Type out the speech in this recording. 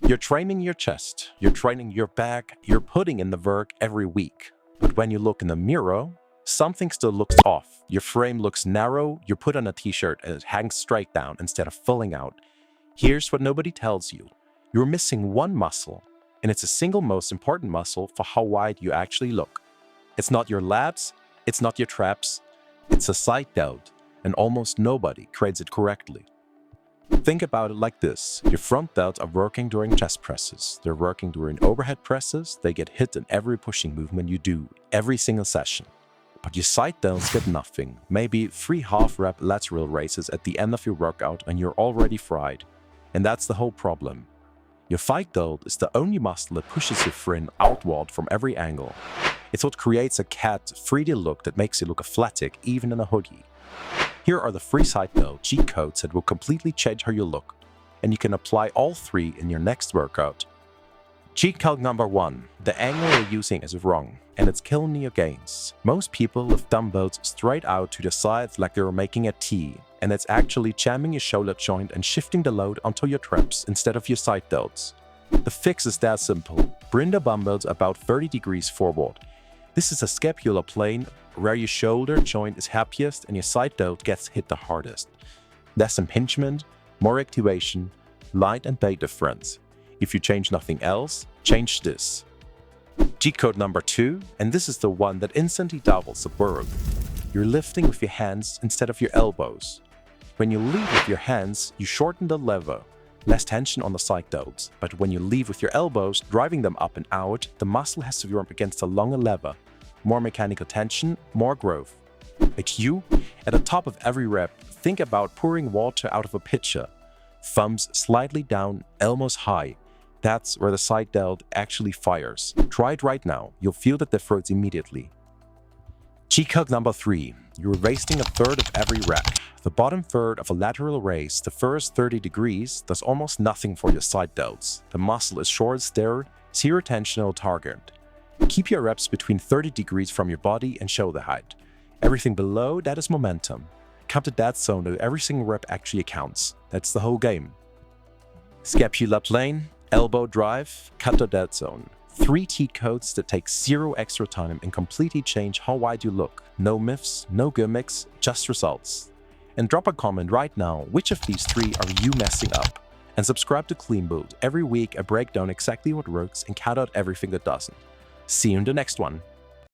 You're training your chest, you're training your back, you're putting in the work every week. But when you look in the mirror, something still looks off. Your frame looks narrow, you put on a t-shirt and it hangs straight down instead of filling out. Here's what nobody tells you. You're missing one muscle, and it's the single most important muscle for how wide you actually look. It's not your lats, it's not your traps, it's a side delt, and almost nobody creates it correctly. Think about it like this. Your front delts are working during chest presses. They're working during overhead presses. They get hit in every pushing movement you do, every single session. But your side delts get nothing. Maybe 3 half-rep lateral raises at the end of your workout and you're already fried. And that's the whole problem. Your thigh delt is the only muscle that pushes your fin outward from every angle. It's what creates a cat 3D look that makes you look athletic even in a hoodie. Here are the 3 side delt cheat codes that will completely change how you look, and you can apply all 3 in your next workout. Cheat code number 1. The angle you're using is wrong, and it's killing your gains. Most people lift dumbbells straight out to the sides like they were making a T, and it's actually jamming your shoulder joint and shifting the load onto your traps instead of your side delts. The fix is that simple. Bring the dumbbells about 30 degrees forward. This is a scapular plane where your shoulder joint is happiest and your side delt gets hit the hardest. Less impingement, more activation, light and weight difference. If you change nothing else, change this. Cheat code number 2, and this is the one that instantly doubles the work. You're lifting with your hands instead of your elbows. When you lead with your hands, you shorten the lever. Less tension on the side delts, but when you lead with your elbows, driving them up and out, the muscle has to rub against a longer lever. More mechanical tension, more growth. Like you, at the top of every rep, think about pouring water out of a pitcher. Thumbs slightly down, elbows high. That's where the side delt actually fires. Try it right now, you'll feel the difference immediately. Cheat code number 3. You're wasting a third of every rep. The bottom third of a lateral raise, the first 30 degrees, does almost nothing for your side delts. The muscle is short there, zero tensional target. Keep your reps between 30 degrees from your body and shoulder height. Everything below that is momentum. Come to that zone that every single rep actually counts. That's the whole game. Scapular plane, elbow drive, cut the dead zone. 3 cheat codes that take 0 extra time and completely change how wide you look. No myths, no gimmicks, just results. And drop a comment right now, which of these 3 are you messing up? And subscribe to Clean Build. Every week I break down exactly what works and cut out everything that doesn't. See you in the next one.